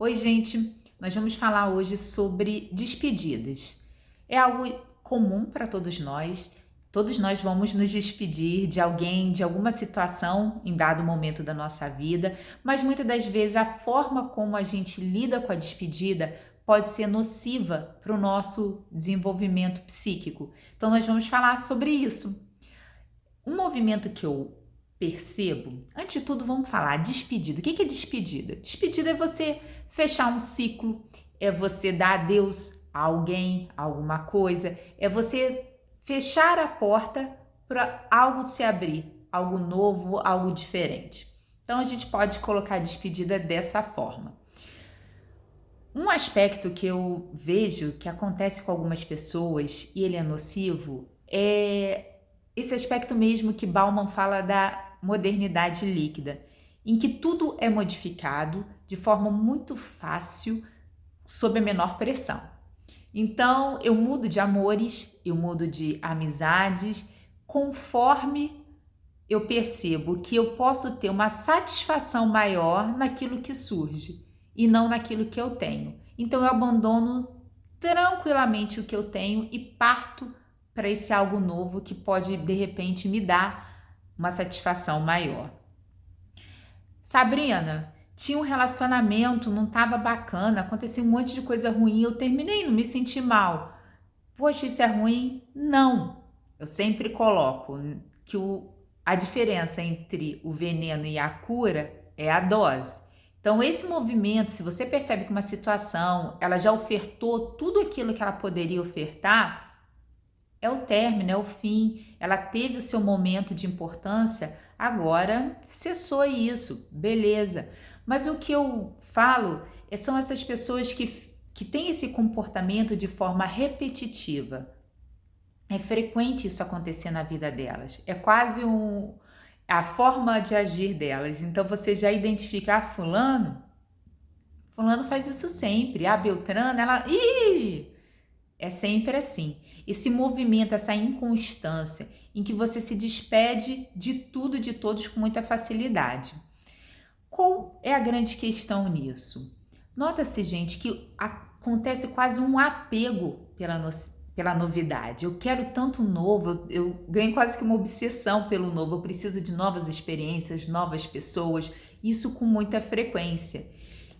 Oi, gente! Nós vamos falar hoje sobre despedidas. É algo comum para todos nós. Todos nós vamos nos despedir de alguém, de alguma situação em dado momento da nossa vida, mas muitas das vezes a forma como a gente lida com a despedida pode ser nociva para o nosso desenvolvimento psíquico. Então, nós vamos falar sobre isso. Um movimento que eu percebo, antes de tudo, vamos falar despedida. O que é despedida? Despedida é você fechar um ciclo, é você dar adeus a alguém, a alguma coisa, é você fechar a porta para algo se abrir, algo novo, algo diferente. Então a gente pode colocar a despedida dessa forma. Um aspecto que eu vejo que acontece com algumas pessoas e ele é nocivo é esse aspecto mesmo que Bauman fala da modernidade líquida, em que tudo é modificado de forma muito fácil, sob a menor pressão. Então, eu mudo de amores, eu mudo de amizades, conforme eu percebo que eu posso ter uma satisfação maior naquilo que surge e não naquilo que eu tenho. Então, eu abandono tranquilamente o que eu tenho e parto para esse algo novo que pode, de repente, me dar uma satisfação maior. Sabrina, tinha um relacionamento, não estava bacana, acontecia um monte de coisa ruim, eu terminei, não me senti mal. Poxa, isso é ruim? Não. Eu sempre coloco que a diferença entre o veneno e a cura é a dose. Então, esse movimento, se você percebe que uma situação, ela já ofertou tudo aquilo que ela poderia ofertar, é o término, é o fim, ela teve o seu momento de importância, agora cessou isso, beleza. Mas o que eu falo são essas pessoas que têm esse comportamento de forma repetitiva. É frequente isso acontecer na vida delas, é quase a forma de agir delas. Então você já identifica, fulano faz isso sempre, a Beltrana, ela... É sempre assim. Esse movimento, essa inconstância em que você se despede de tudo e de todos com muita facilidade. Qual é a grande questão nisso? Nota-se, gente, que acontece quase um apego pela novidade. Eu quero tanto novo, eu ganho quase que uma obsessão pelo novo. Eu preciso de novas experiências, novas pessoas, isso com muita frequência.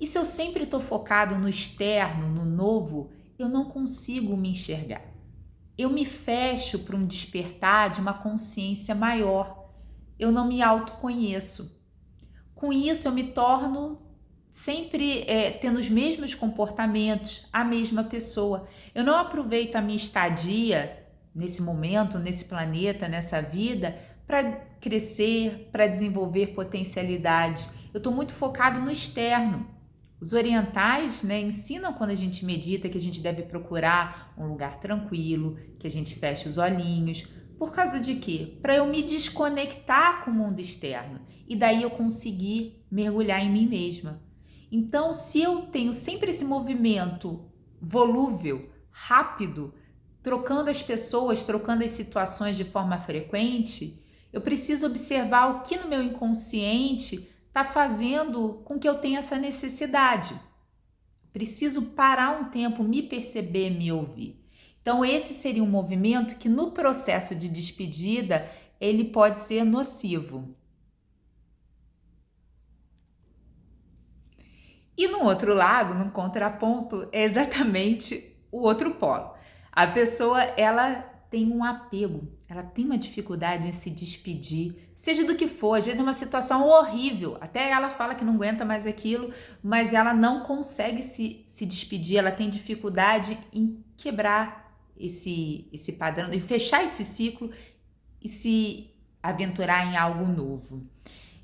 E se eu sempre estou focado no externo, no novo, eu não consigo me enxergar. Eu me fecho para um despertar de uma consciência maior. Eu não me autoconheço. Com isso, eu me torno sempre tendo os mesmos comportamentos, a mesma pessoa. Eu não aproveito a minha estadia nesse momento, nesse planeta, nessa vida, para crescer, para desenvolver potencialidades. Eu estou muito focado no externo. Os orientais, ensinam quando a gente medita que a gente deve procurar um lugar tranquilo, que a gente feche os olhinhos. Por causa de quê? Para eu me desconectar com o mundo externo e daí eu conseguir mergulhar em mim mesma. Então, se eu tenho sempre esse movimento volúvel, rápido, trocando as pessoas, trocando as situações de forma frequente, eu preciso observar o que no meu inconsciente está fazendo com que eu tenha essa necessidade. Preciso parar um tempo, me perceber, me ouvir. Então, esse seria um movimento que no processo de despedida, ele pode ser nocivo. E no outro lado, no contraponto, é exatamente o outro polo. A pessoa, ela tem um apego, ela tem uma dificuldade em se despedir, seja do que for, às vezes é uma situação horrível, até ela fala que não aguenta mais aquilo, mas ela não consegue se despedir, ela tem dificuldade em quebrar esse padrão, em fechar esse ciclo e se aventurar em algo novo.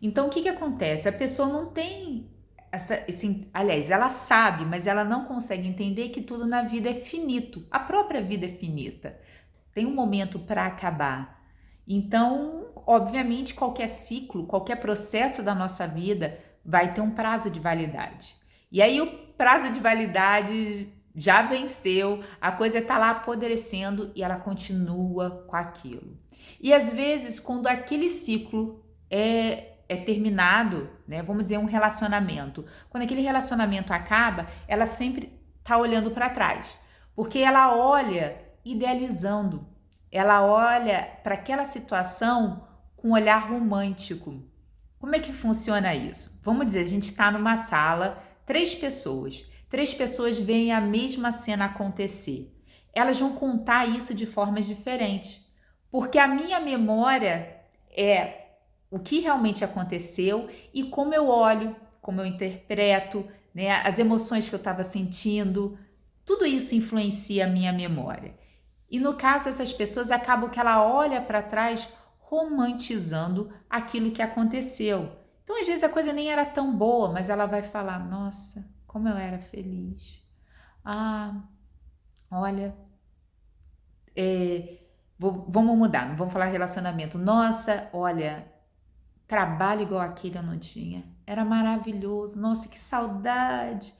Então, o que acontece? A pessoa não tem aliás, ela sabe, mas ela não consegue entender que tudo na vida é finito. A própria vida é finita. Tem um momento para acabar. Então, obviamente, qualquer ciclo, qualquer processo da nossa vida vai ter um prazo de validade. E aí o prazo de validade já venceu, a coisa está lá apodrecendo e ela continua com aquilo. E às vezes, quando aquele ciclo é terminado, né? Vamos dizer, um relacionamento. Quando aquele relacionamento acaba, ela sempre tá olhando para trás, porque ela olha idealizando, ela olha para aquela situação com um olhar romântico. Como é que funciona isso? Vamos dizer, a gente está numa sala, três pessoas veem a mesma cena acontecer. Elas vão contar isso de formas diferentes, porque a minha memória é o que realmente aconteceu e como eu olho, como eu interpreto, né, as emoções que eu estava sentindo, tudo isso influencia a minha memória. E no caso, essas pessoas acabam que ela olha para trás romantizando aquilo que aconteceu. Então, às vezes a coisa nem era tão boa, mas ela vai falar: nossa, como eu era feliz. Ah, olha, vamos mudar, não vamos falar relacionamento. Nossa, olha, trabalho igual aquele eu não tinha. Era maravilhoso. Nossa, que saudade.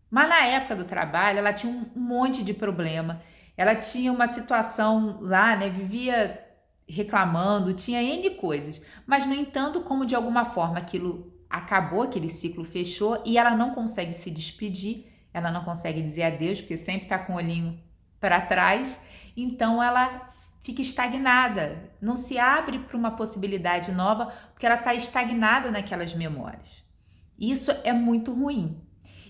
Mas na época do trabalho, ela tinha um monte de problema. Ela tinha uma situação lá, né? Vivia reclamando, tinha N coisas. Mas, no entanto, como de alguma forma aquilo acabou, aquele ciclo fechou e ela não consegue se despedir, ela não consegue dizer adeus, porque sempre tá com o olhinho para trás, então ela fica estagnada, não se abre para uma possibilidade nova, porque ela está estagnada naquelas memórias. Isso é muito ruim.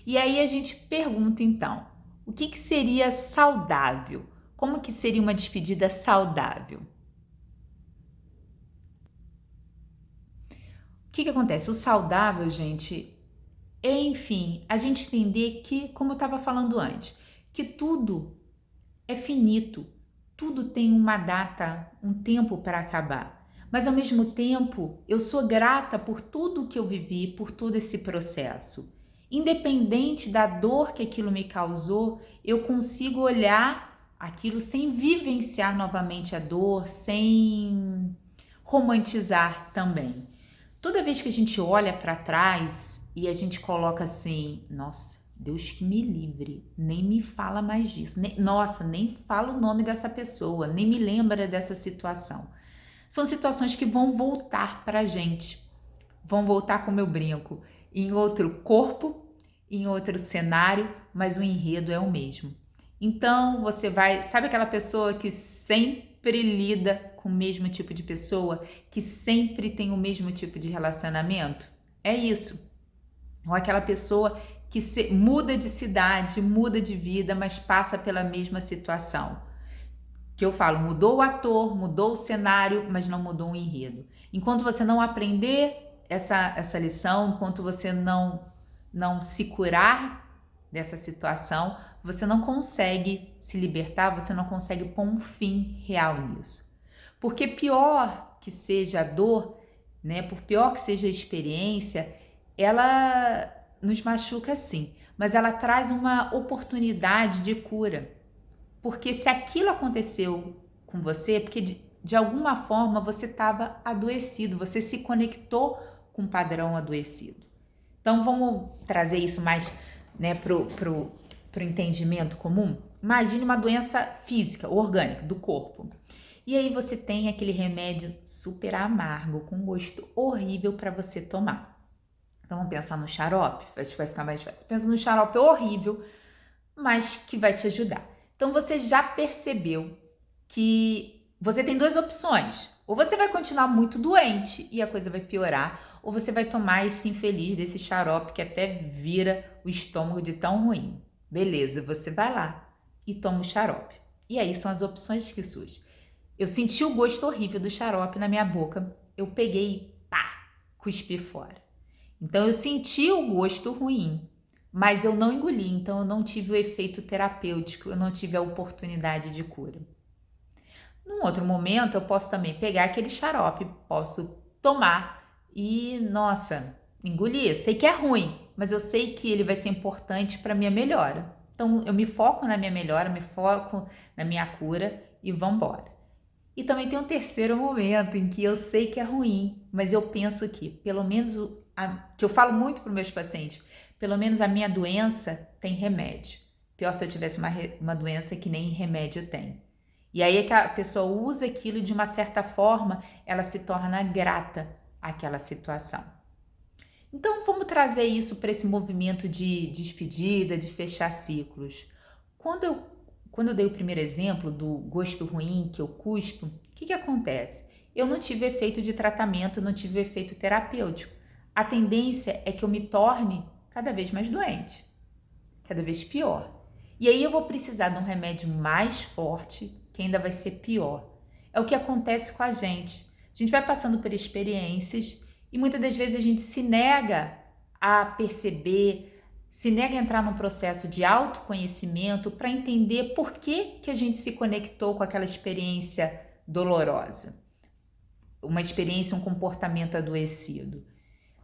E aí a gente pergunta então, o que seria saudável? Como que seria uma despedida saudável? O que acontece? O saudável, gente, é, enfim, a gente entender que, como eu estava falando antes, que tudo é finito, tudo tem uma data, um tempo para acabar. Mas ao mesmo tempo, eu sou grata por tudo que eu vivi, por todo esse processo. Independente da dor que aquilo me causou, eu consigo olhar aquilo sem vivenciar novamente a dor, sem romantizar também. Toda vez que a gente olha para trás e a gente coloca assim, nossa, Deus que me livre, nem me fala mais disso, nossa, nem fala o nome dessa pessoa, nem me lembra dessa situação. São situações que vão voltar para a gente, vão voltar, como eu brinco, em outro corpo, em outro cenário, mas o enredo é o mesmo. Então você vai, sabe aquela pessoa que sempre lida com o mesmo tipo de pessoa, que sempre tem o mesmo tipo de relacionamento? É isso. Ou aquela pessoa que muda de cidade, muda de vida, mas passa pela mesma situação. Que eu falo, mudou o ator, mudou o cenário, mas não mudou o enredo. Enquanto você não aprender essa lição, enquanto você não se curar dessa situação, você não consegue se libertar, você não consegue pôr um fim real nisso. Porque pior que seja a dor, né, por pior que seja a experiência, ela nos machuca sim, mas ela traz uma oportunidade de cura. Porque se aquilo aconteceu com você, é porque de alguma forma você estava adoecido, você se conectou com um padrão adoecido. Então vamos trazer isso mais, né, pro entendimento comum. Imagine uma doença física, orgânica, do corpo. E aí você tem aquele remédio super amargo, com gosto horrível para você tomar. Então vamos pensar no xarope, acho que vai ficar mais fácil. Pensa no xarope horrível, mas que vai te ajudar. Então você já percebeu que você tem duas opções. Ou você vai continuar muito doente e a coisa vai piorar, ou você vai tomar esse infeliz desse xarope que até vira o estômago de tão ruim. Beleza, você vai lá e toma o xarope. E aí são as opções que surgem. Eu senti o gosto horrível do xarope na minha boca, eu peguei e pá, cuspi fora. Então eu senti o gosto ruim, mas eu não engoli, então eu não tive o efeito terapêutico, eu não tive a oportunidade de cura. Num outro momento, eu posso também pegar aquele xarope, posso tomar e, nossa, engolir. Sei que é ruim, mas eu sei que ele vai ser importante para minha melhora. Então eu me foco na minha melhora, me foco na minha cura e vambora. E também tem um terceiro momento em que eu sei que é ruim, mas eu penso que, pelo menos, que eu falo muito para os meus pacientes, pelo menos a minha doença tem remédio. Pior se eu tivesse uma doença que nem remédio tem. E aí é que a pessoa usa aquilo de uma certa forma, ela se torna grata aquela situação. Então, vamos trazer isso para esse movimento de despedida, de fechar ciclos. Quando eu dei o primeiro exemplo do gosto ruim que eu cuspo, o que acontece? Eu não tive efeito de tratamento, não tive efeito terapêutico. A tendência é que eu me torne cada vez mais doente, cada vez pior. E aí eu vou precisar de um remédio mais forte, que ainda vai ser pior. É o que acontece com a gente. A gente vai passando por experiências e muitas das vezes a gente se nega a perceber, se nega a entrar num processo de autoconhecimento para entender por que a gente se conectou com aquela experiência dolorosa. Uma experiência, um comportamento adoecido.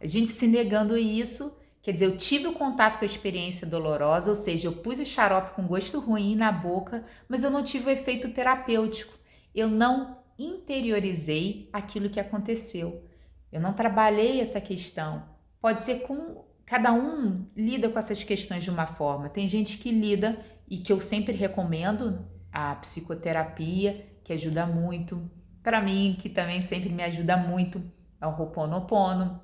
A gente se negando isso, quer dizer, eu tive o contato com a experiência dolorosa, ou seja, eu pus o xarope com gosto ruim na boca, mas eu não tive o efeito terapêutico. Eu não interiorizei aquilo que aconteceu. Eu não trabalhei essa questão. Pode ser com... Cada um lida com essas questões de uma forma. Tem gente que lida, e que eu sempre recomendo, a psicoterapia, que ajuda muito. Para mim, que também sempre me ajuda muito, é o Ho'oponopono.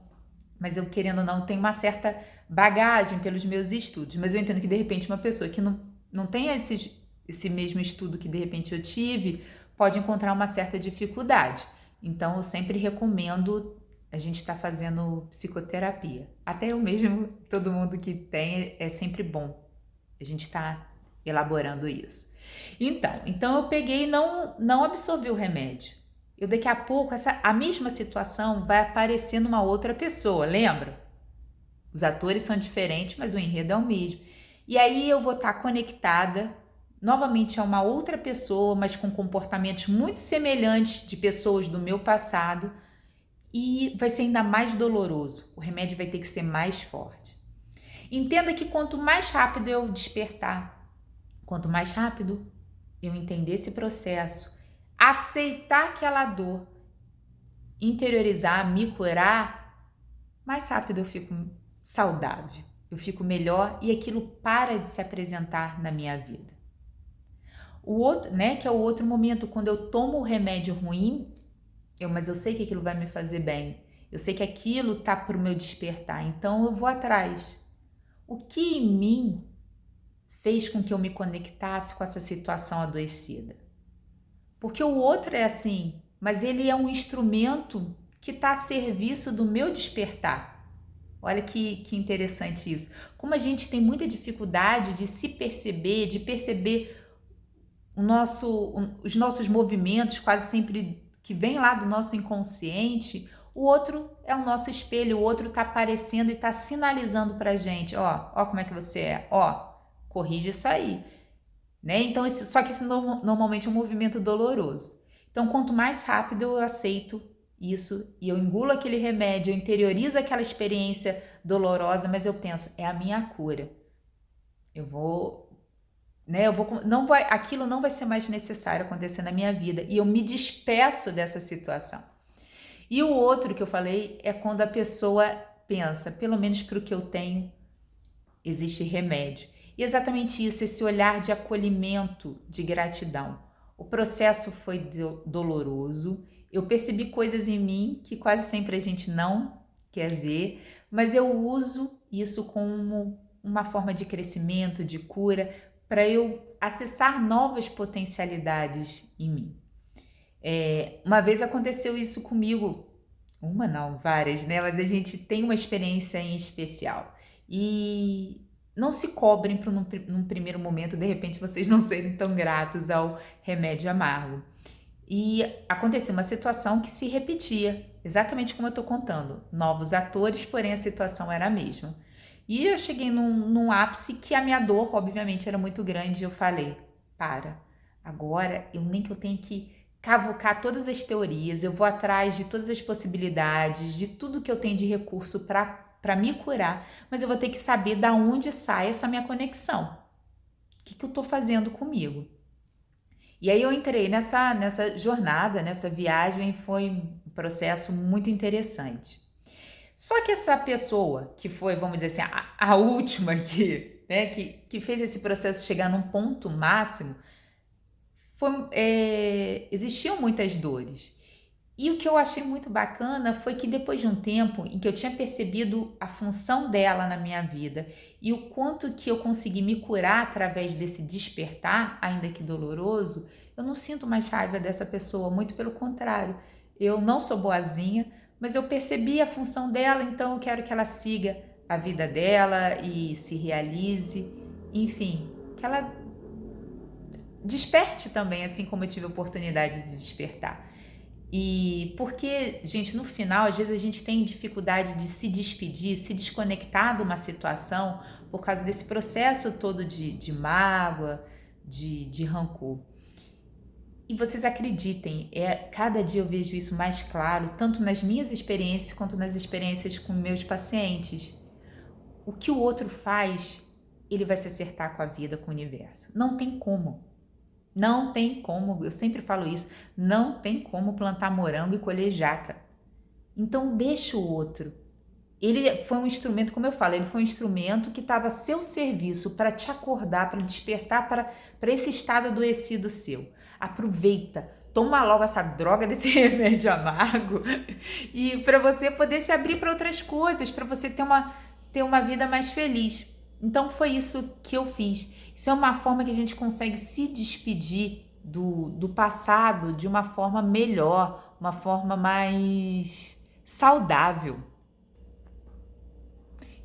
Mas eu, querendo ou não, tenho uma certa bagagem pelos meus estudos. Mas eu entendo que, de repente, uma pessoa que não tem esse mesmo estudo que, de repente, eu tive, pode encontrar uma certa dificuldade. Então, eu sempre recomendo a gente estar fazendo psicoterapia. Até eu mesmo, todo mundo que tem, é sempre bom a gente estar elaborando isso. Então eu peguei e não absorvi o remédio. Eu daqui a pouco, a mesma situação vai aparecer numa outra pessoa, lembra? Os atores são diferentes, mas o enredo é o mesmo. E aí eu vou estar conectada novamente a uma outra pessoa, mas com comportamentos muito semelhantes de pessoas do meu passado, e vai ser ainda mais doloroso. O remédio vai ter que ser mais forte. Entenda que quanto mais rápido eu despertar, quanto mais rápido eu entender esse processo, aceitar aquela dor, interiorizar, me curar, mais rápido eu fico saudável, eu fico melhor e aquilo para de se apresentar na minha vida. O outro, que é o outro momento, quando eu tomo o remédio ruim, mas eu sei que aquilo vai me fazer bem, eu sei que aquilo tá pro meu despertar, então eu vou atrás. O que em mim fez com que eu me conectasse com essa situação adoecida? Porque o outro é assim, mas ele é um instrumento que está a serviço do meu despertar. Olha que interessante isso. Como a gente tem muita dificuldade de se perceber, de perceber os nossos movimentos, quase sempre que vem lá do nosso inconsciente, o outro é o nosso espelho, o outro está aparecendo e está sinalizando para a gente, ó como é que você é, corrige isso aí. Então, só que isso normalmente é um movimento doloroso. Então, quanto mais rápido eu aceito isso e eu engulo aquele remédio, eu interiorizo aquela experiência dolorosa, mas eu penso, é a minha cura. Aquilo não vai ser mais necessário acontecer na minha vida e eu me despeço dessa situação. E o outro que eu falei é quando a pessoa pensa, pelo menos para o que eu tenho, existe remédio. E exatamente isso, esse olhar de acolhimento, de gratidão. O processo foi doloroso, eu percebi coisas em mim que quase sempre a gente não quer ver, mas eu uso isso como uma forma de crescimento, de cura, para eu acessar novas potencialidades em mim. Uma vez aconteceu isso comigo, várias, mas a gente tem uma experiência em especial. E não se cobrem para num primeiro momento, de repente, vocês não serem tão gratos ao remédio amargo. E aconteceu uma situação que se repetia, exatamente como eu estou contando. Novos atores, porém a situação era a mesma. E eu cheguei num ápice que a minha dor, obviamente, era muito grande. E eu falei, agora nem que eu tenha que cavucar todas as teorias, eu vou atrás de todas as possibilidades, de tudo que eu tenho de recurso para me curar, mas eu vou ter que saber de onde sai essa minha conexão. O que eu estou fazendo comigo? E aí eu entrei nessa jornada, nessa viagem, foi um processo muito interessante. Só que essa pessoa que foi, vamos dizer assim, a última que fez esse processo chegar num ponto máximo, existiam muitas dores. E o que eu achei muito bacana foi que depois de um tempo em que eu tinha percebido a função dela na minha vida e o quanto que eu consegui me curar através desse despertar, ainda que doloroso, eu não sinto mais raiva dessa pessoa, muito pelo contrário. Eu não sou boazinha, mas eu percebi a função dela, então eu quero que ela siga a vida dela e se realize, enfim, que ela desperte também, assim como eu tive a oportunidade de despertar. E porque, gente, no final, às vezes a gente tem dificuldade de se despedir, se desconectar de uma situação por causa desse processo todo de mágoa, de rancor. E vocês acreditem, cada dia eu vejo isso mais claro, tanto nas minhas experiências quanto nas experiências com meus pacientes. O que o outro faz, ele vai se acertar com a vida, com o universo. Não tem como. Não tem como, eu sempre falo isso, não tem como plantar morango e colher jaca. Então deixa o outro. Ele foi um instrumento, como eu falo, ele foi um instrumento que estava a seu serviço para te acordar, para despertar para esse estado adoecido seu. Aproveita, toma logo essa droga desse remédio amargo e para você poder se abrir para outras coisas, para você ter uma vida mais feliz. Então foi isso que eu fiz. Isso é uma forma que a gente consegue se despedir do passado de uma forma melhor, uma forma mais saudável.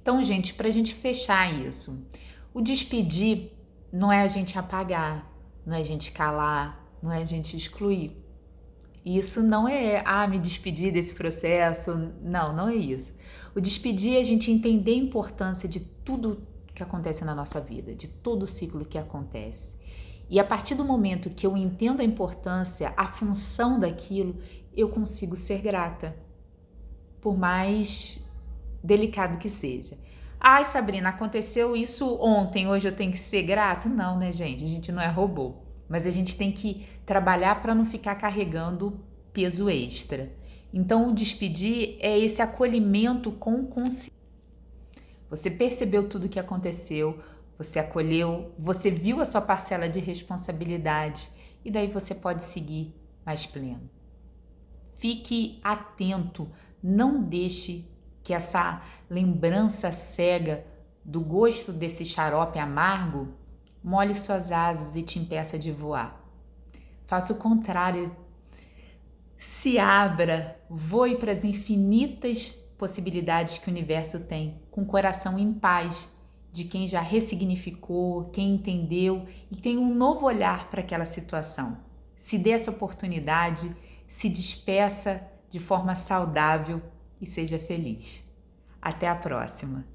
Então, gente, para a gente fechar isso, o despedir não é a gente apagar, não é a gente calar, não é a gente excluir. Isso não é, me despedir desse processo. Não, não é isso. O despedir é a gente entender a importância de tudo que acontece na nossa vida, de todo o ciclo que acontece. E a partir do momento que eu entendo a importância, a função daquilo, eu consigo ser grata, por mais delicado que seja. Ai, Sabrina, aconteceu isso ontem, hoje eu tenho que ser grata? Não, né, gente? A gente não é robô. Mas a gente tem que trabalhar para não ficar carregando peso extra. Então, o despedir é esse acolhimento com consciência. Você percebeu tudo o que aconteceu, você acolheu, você viu a sua parcela de responsabilidade e daí você pode seguir mais pleno. Fique atento, não deixe que essa lembrança cega do gosto desse xarope amargo molhe suas asas e te impeça de voar. Faça o contrário. Se abra, voe para as infinitas possibilidades que o universo tem, com o coração em paz, de quem já ressignificou, quem entendeu e tem um novo olhar para aquela situação. Se dê essa oportunidade, se despeça de forma saudável e seja feliz. Até a próxima!